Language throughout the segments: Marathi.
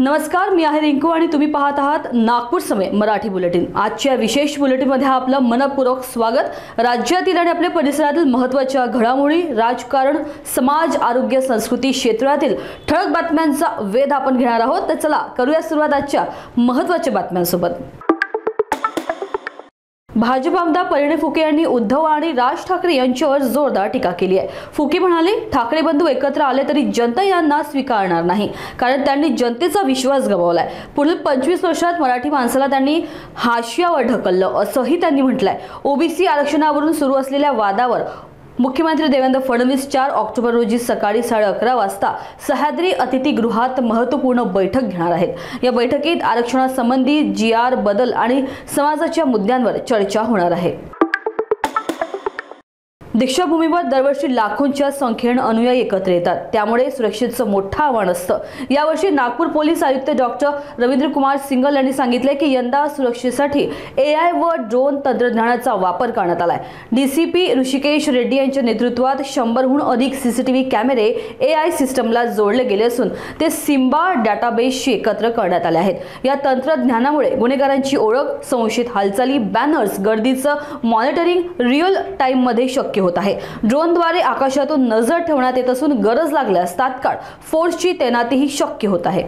नमस्कार, मी आहे रिंकू आणि तुम्ही पाहत आहात नागपूर समय मराठी बुलेटिन। आजच्या विशेष बुलेटिनमध्ये आपलं मनपूर्वक स्वागत। राज्यातील आणि आपल्या परिसरातील महत्त्वाच्या घडामोडी, राजकारण, समाज, आरोग्य, संस्कृती क्षेत्रातील ठळक बातम्यांचा वेध आपण घेणार आहोत। तर चला करूया सुरुवात आजच्या महत्त्वाच्या बातम्यांसोबत। भाजप आमदार परिणय फुके यांनी उद्धव आणि राज ठाकरे यांच्यावर जोरदार टीका केली आहे। फुके म्हणाले, ठाकरे बंधू एकत्र आले तरी जनता यांना स्वीकारणार नाही, कारण त्यांनी जनतेचा विश्वास गमावलाय। पुढील 25 वर्षात मराठी माणसाला त्यांनी हाशियावर ढकललं असंही त्यांनी म्हटलंय। ओबीसी आरक्षणावरून सुरू असलेल्या वादावर मुख्यमंत्री देवेंद्र फडणवीस 4 ऑक्टोबर रोजी सकाळी 11:30 वाजता सह्याद्री अतिथीगृहात महत्त्वपूर्ण बैठक घेणार आहेत। या बैठकीत आरक्षणासंबंधी GR बदल आणि समाजाच्या मुद्द्यांवर चर्चा होणार आहे। दीक्षाभूमीवर दरवर्षी लाखोंच्या संख्येने अनुयायी एकत्र येतात, त्यामुळे सुरक्षेचं मोठं आव्हान असतं। यावर्षी नागपूर पोलीस आयुक्त डॉक्टर रवींद्र कुमार सिंगल यांनी सांगितले की यंदा सुरक्षेसाठी AI व ड्रोन तंत्रज्ञानाचा वापर करण्यात आलाय। DCP ऋषिकेश रेड्डी यांच्या नेतृत्वात 100हून अधिक CCTV कॅमेरे AI सिस्टमला जोडले गेले असून ते सिम्बा डेटाबेसशी एकत्र करण्यात आले आहेत। या तंत्रज्ञानामुळे गुन्हेगारांची ओळख, संशयित हालचाली, बॅनर्स, गर्दीचं मॉनिटरिंग रिअल टाइम मध्ये शक्य होत आहे। ड्रोनद्वारे आकाशातून नजर ठेवण्यात येत असून गरज लागल्यास तात्काळ फोर्सची तैनातीही शक्य होत आहे।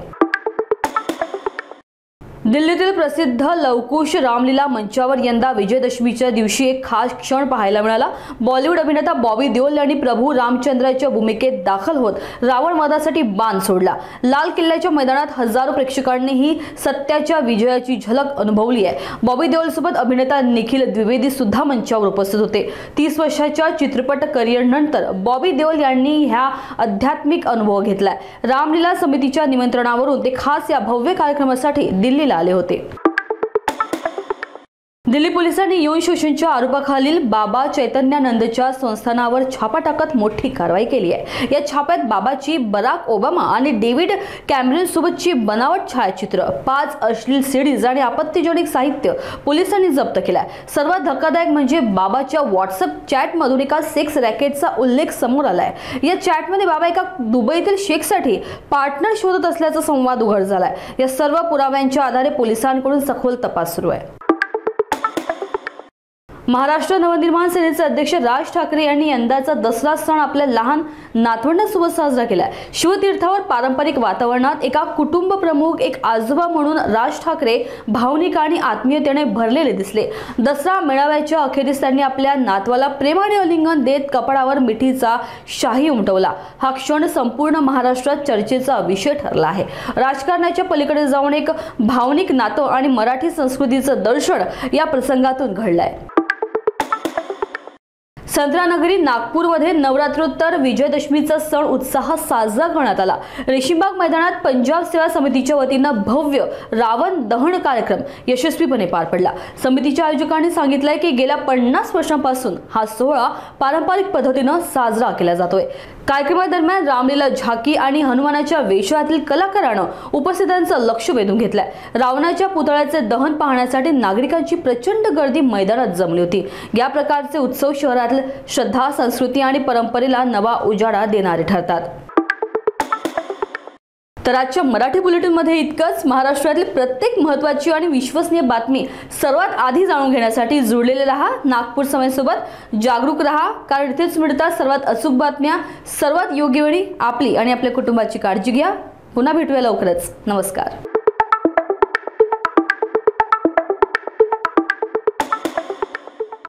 दिल्लीतील प्रसिद्ध लवकुश रामलीला मंचावर यंदा विजयदशमीच्या दिवशी एक खास क्षण पाहायला मिळाला। बॉलिवूड अभिनेता बॉबी देओल यांनी प्रभू रामचंद्राच्या भूमिकेत दाखल होत रावण वधासाठी बाण सोडला। लाल किल्ल्याच्या मैदानात हजारो प्रेक्षकांनी ही सत्याच्या विजयाची झलक अनुभवली आहे। बॉबी देओल सोबत अभिनेता निखिल द्विवेदी सुद्धा मंचावर उपस्थित होते। 30 वर्षाच्या चित्रपट करिअर नंतर बॉबी देओल यांनी ह्या आध्यात्मिक अनुभव घेतलाय। रामलीला समितीच्या निमंत्रणावरून ते खास या भव्य कार्यक्रमासाठी दिल्लीला आले होते। दिल्ली पोलिसांनी यौन शोषणाच्या आरोपाखालील बाबा चैतन्यानंदच्या संस्थानावर छापा टाकत मोठी कारवाई केली आहे। या छाप्यात बाबाची बराक ओबामा आणि डेव्हिड कॅमेरॉन सोबतची बनावट छायाचित्र, 5 अश्लील सीडीज आणि आपत्तिजनक साहित्य पोलिसांनी जप्त केलंय। सर्वात धक्कादायक म्हणजे बाबाच्या व्हॉट्सअप चॅटमधून एका सेक्स रॅकेटचा उल्लेख समोर आलाय। या चॅटमध्ये बाबा एका दुबईतील शेखसाठी पार्टनर शोधत असल्याचा संवाद उघड झालाय। या सर्व पुराव्यांच्या आधारे पोलिसांकडून सखोल तपास सुरू आहे। महाराष्ट्र नवनिर्माण सेनेचे अध्यक्ष राज ठाकरे यांनी यंदाचा दसरा सण आपल्या लहान नातवंडांसोबत साजरा केलाय। शिवतीर्थावर पारंपरिक वातावरणात एका कुटुंब प्रमुख, एक आजोबा म्हणून राज ठाकरे भावनिक आणि आत्मीयतेने भरलेले दिसले। दसरा मेळाव्याच्या अखेरीस त्यांनी आपल्या नातवाला प्रेमाने आलिंगन देत कपाळावर मिठीचा शाही उमटवला। हा क्षण संपूर्ण महाराष्ट्रात चर्चेचा विषय ठरला आहे। राजकारणाच्या पलीकडे जाऊन एक भावनिक नातं आणि मराठी संस्कृतीचं दर्शन या प्रसंगातून घडलंय। संत्रानगरी नागपूरमध्ये नवरात्रोत्तर विजयदशमीचा सण उत्साहात साजरा करण्यात आला। रेशीमबाग मैदानात पंजाब सेवा समितीच्या वतीने भव्य रावण दहन कार्यक्रम यशस्वीपणे पार पडला। समितीच्या आयोजकांनी सांगितलंय की गेल्या 50 वर्षांपासून हा सोहळा पारंपरिक पद्धतीने साजरा केला जातोय। कार्यक्रमादरम्यान रामलीला झाकी आणि हनुमानाच्या वेशातील कलाकारांनी उपस्थितांचं लक्ष वेधून घेतलंय। रावणाच्या पुतळ्याचे दहन पाहण्यासाठी नागरिकांची प्रचंड गर्दी मैदानात जमली होती। या प्रकारचे उत्सव शहरातील श्रद्धा, संस्कृती आणि परंपरेला नवा उजाळा देणारे ठरतात। तर आजच्या मराठी बुलेटिनमध्ये इतकंच। महाराष्ट्रातील प्रत्येक महत्त्वाची आणि विश्वसनीय बातमी सर्वात आधी जाणून घेण्यासाठी जुळलेले रहा नागपूर समयसोबत। जागरूक रहा, कारण इथेच मिळतात सर्वात अचूक बातम्या सर्वात योग्य वेळी। आपली आणि आपल्या कुटुंबाची काळजी घ्या। पुन्हा भेटूया लवकरच। नमस्कार।